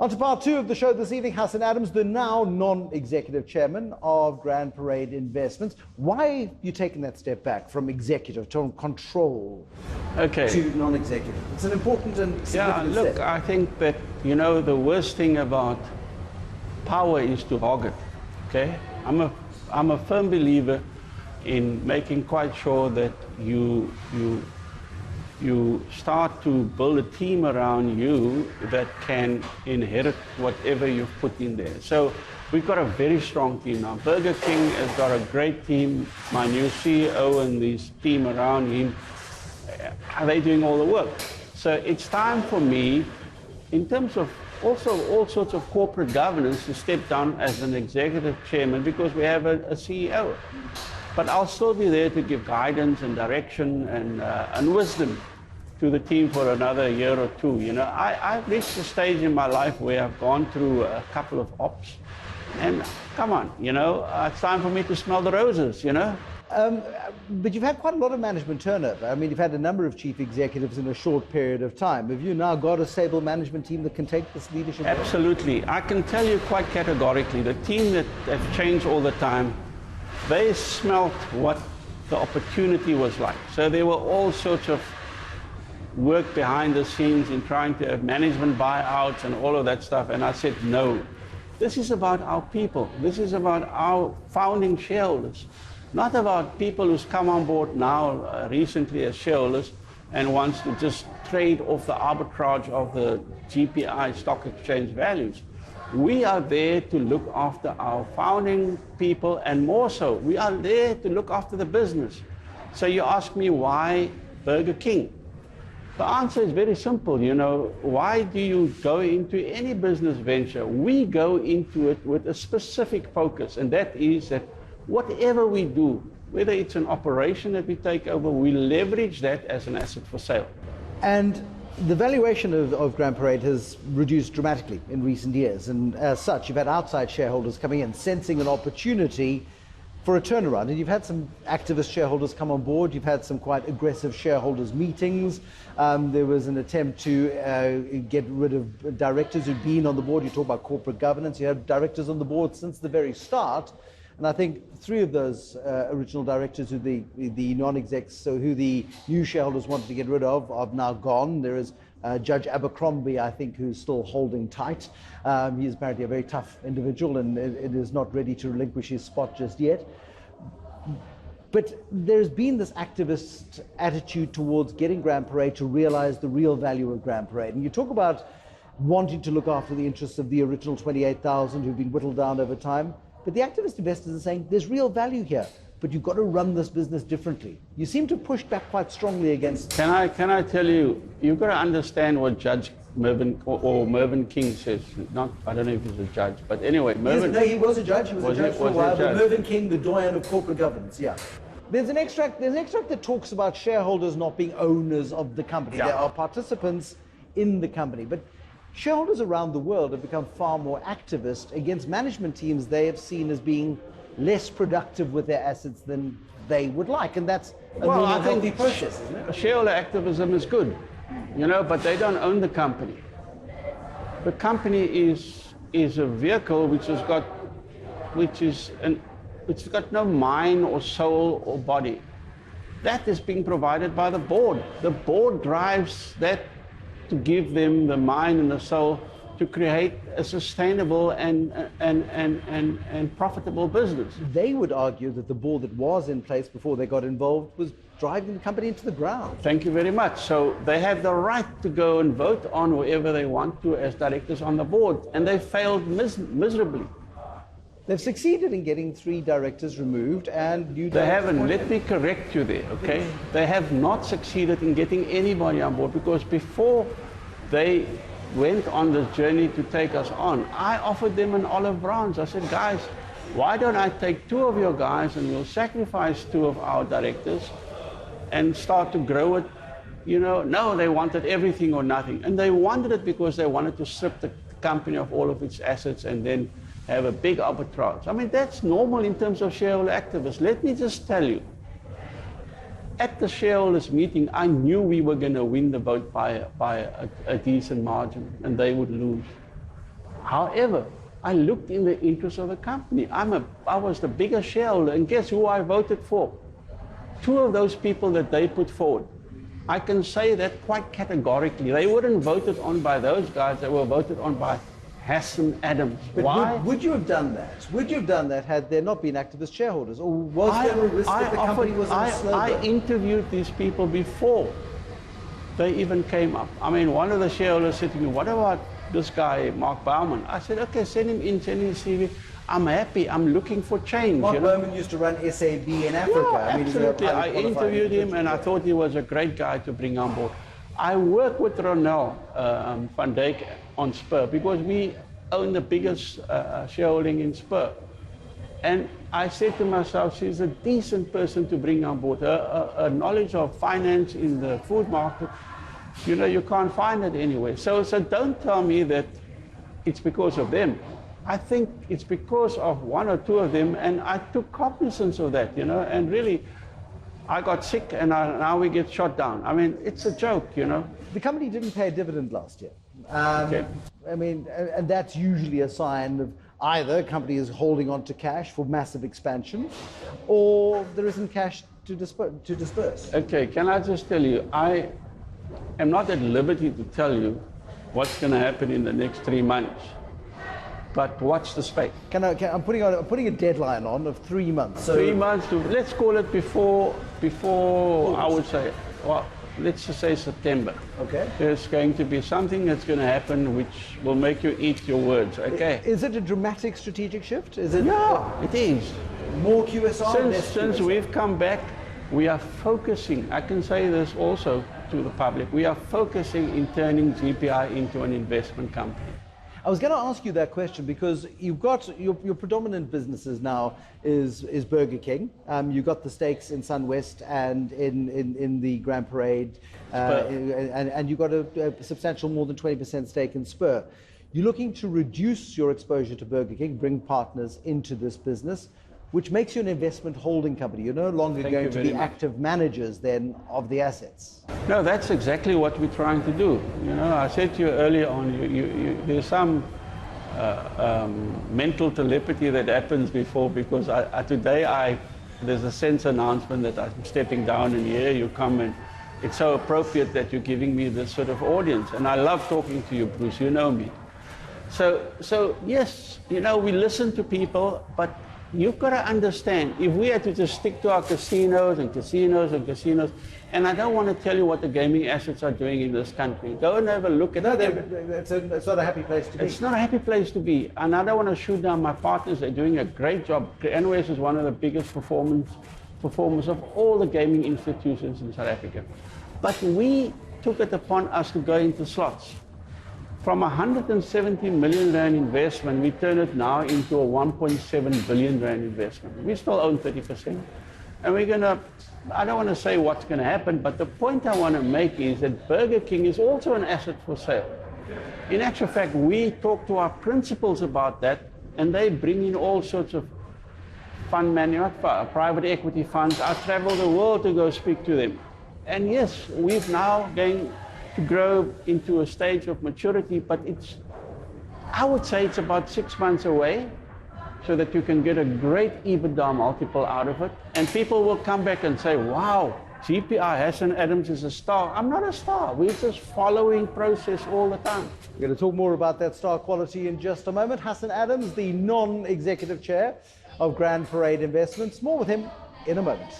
On to part two of the show this evening. Hassan Adams, the now non-executive chairman of Grand Parade Investments. Why are you taking that step back from executive to control to non-executive? It's an important and significant look, step. I think that, the worst thing about power is to hog it, okay? I'm a firm believer in making quite sure that you start to build a team around you that can inherit whatever you've put in there. So we've got a very strong team now. Burger King has got a great team. My new CEO and this team around him, are they doing all the work? So it's time for me, in terms of also all sorts of corporate governance, to step down as an executive chairman because we have a CEO. But I'll still be there to give guidance and direction and wisdom to the team for another year or two. I've reached a stage in my life where I've gone through a couple of ops, and come on, it's time for me to smell the roses, But you've had quite a lot of management turnover. I mean, you've had a number of chief executives in a short period of time. Have you now got a stable management team that can take this leadership? Absolutely. I can tell you quite categorically, the team that have changed all the time, they smelt what the opportunity was like. So there were all sorts of work behind the scenes in trying to have management buyouts and all of that stuff. And I said, no, this is about our people. This is about our founding shareholders, not about people who's come on board now recently as shareholders and wants to just trade off the arbitrage of the GPI stock exchange values. We are there to look after our founding people, and more so, we are there to look after the business. So you ask me, why Burger King? The answer is very simple. Why do you go into any business venture? We go into it with a specific focus, and that is that whatever we do, whether it's an operation that we take over, we leverage that as an asset for sale. And the valuation of Grand Parade has reduced dramatically in recent years, and as such, you've had outside shareholders coming in, sensing an opportunity for a turnaround. And you've had some activist shareholders come on board. You've had some quite aggressive shareholders meetings. There was an attempt to get rid of directors who'd been on the board. You talk about corporate governance. You had directors on the board since the very start. And I think three of those original directors, who the non-execs, so who the new shareholders wanted to get rid of, are now gone. There is Judge Abercrombie, I think, who's still holding tight. He is apparently a very tough individual, and it is not ready to relinquish his spot just yet. But there's been this activist attitude towards getting Grand Parade to realize the real value of Grand Parade. And you talk about wanting to look after the interests of the original 28,000 who've been whittled down over time. But the activist investors are saying there's real value here, but you've got to run this business differently. You seem to push back quite strongly against. Can I tell you, you've got to understand what Judge Mervyn or Mervyn King says. I don't know if he's a judge, but anyway, Mervyn. No, he was a judge. He was a judge for a while. But Mervyn King, the doyen of corporate governance. Yeah. There's an extract that talks about shareholders not being owners of the company. Yeah. They are participants in the company, but shareholders around the world have become far more activist against management teams they have seen as being less productive with their assets than they would like, and that's a normal, healthy process, isn't it? Shareholder activism is good, but they don't own the company. The company is a vehicle which has got no mind or soul or body. That is being provided by the board. The board drives that to give them the mind and the soul to create a sustainable and profitable business. They would argue that the board that was in place before they got involved was driving the company into the ground. Thank you very much. So they have the right to go and vote on whoever they want to as directors on the board, and they failed miserably. They've succeeded in getting 3 directors removed, and new They directors haven't. Let me correct you there, okay? They have not succeeded in getting anybody on board, because before they went on this journey to take us on, I offered them an olive branch. I said, guys, why don't I take 2 of your guys and we'll sacrifice 2 of our directors and start to grow it? No, they wanted everything or nothing. And they wanted it because they wanted to strip the company of all of its assets and then have a big arbitrage. I mean, that's normal in terms of shareholder activists. Let me just tell you, at the shareholders meeting, I knew we were going to win the vote by a decent margin, and they would lose. However, I looked in the interest of the company. I was the biggest shareholder, and guess who I voted for? Two of those people that they put forward. I can say that quite categorically. They weren't voted on by those guys, they were voted on by Hassan Adams. But Why? would you have done that? Would you have done that had there not been activist shareholders? Or was there a risk that the company was in a slow I burn? interviewed these people before they even came up. I mean, one of the shareholders said to me, what about this guy, Mark Baumann? I said, okay, send him in, send him his CV. I'm happy, I'm looking for change. Mark you know? Baumann used to run SAB in Africa. Yeah, I mean, he's a absolutely. I highly qualified interviewed him individual. and I thought he was a great guy to bring on board. I work with Ronel van Dijk on Spur because we own the biggest shareholding in Spur. And I said to myself, she's a decent person to bring on board. Her knowledge of finance in the food market, you know, you can't find it anywhere. So don't tell me that it's because of them. I think it's because of one or two of them, and I took cognizance of that, you know, and really, I got sick and now we get shot down. I mean, it's a joke, you know. The company didn't pay a dividend last year. Okay. I mean, and that's usually a sign of either a company is holding on to cash for massive expansion, or there isn't cash to disperse. Okay, can I just tell you, I am not at liberty to tell you what's going to happen in the next 3 months. But watch the space. I'm putting a deadline on of 3 months. So 3 months to, let's call it before I would say, well, let's just say September. Okay. There's going to be something that's going to happen which will make you eat your words, okay? Is it a dramatic strategic shift? Is it Yeah, it is. more QSR? less Since QSR? we've come back, we are focusing, I can say this also to the public, we are focusing in turning GPI into an investment company. I was going to ask you that question because you've got your predominant businesses now is Burger King. You've got the stakes in SunWest and in the Grand Parade, and you've got a substantial more than 20% stake in Spur. You're looking to reduce your exposure to Burger King, bring partners into this business, which makes you an investment holding company. You're no longer going to be active managers then of the assets. No, that's exactly what we're trying to do. You know, I said to you earlier on, there's some mental telepathy that happens before because today there's a sense announcement that I'm stepping down, and here you come, and it's so appropriate that you're giving me this sort of audience. And I love talking to you, Bruce. You know me. So yes, you know, we listen to people, but you've got to understand, if we had to just stick to our casinos, and I don't want to tell you what the gaming assets are doing in this country. Go and have a look at it. It's not a happy place to be. It's not a happy place to be. And I don't want to shoot down my partners. They're doing a great job. NOS is one of the biggest performers of all the gaming institutions in South Africa. But we took it upon us to go into slots. From a 170 million rand investment, we turn it now into a 1.7 billion rand investment. We still own 30%. And we're going to, I don't want to say what's going to happen, but the point I want to make is that Burger King is also an asset for sale. In actual fact, we talk to our principals about that, and they bring in all sorts of private equity funds. I travel the world to go speak to them. And yes, we've now going to grow into a stage of maturity, but I would say it's about 6 months away, so that you can get a great EBITDA multiple out of it. And people will come back and say, wow, GPI, Hassan Adams is a star. I'm not a star. We're just following process all the time. We're going to talk more about that star quality in just a moment. Hassan Adams, the non-executive chair of Grand Parade Investments. More with him in a moment.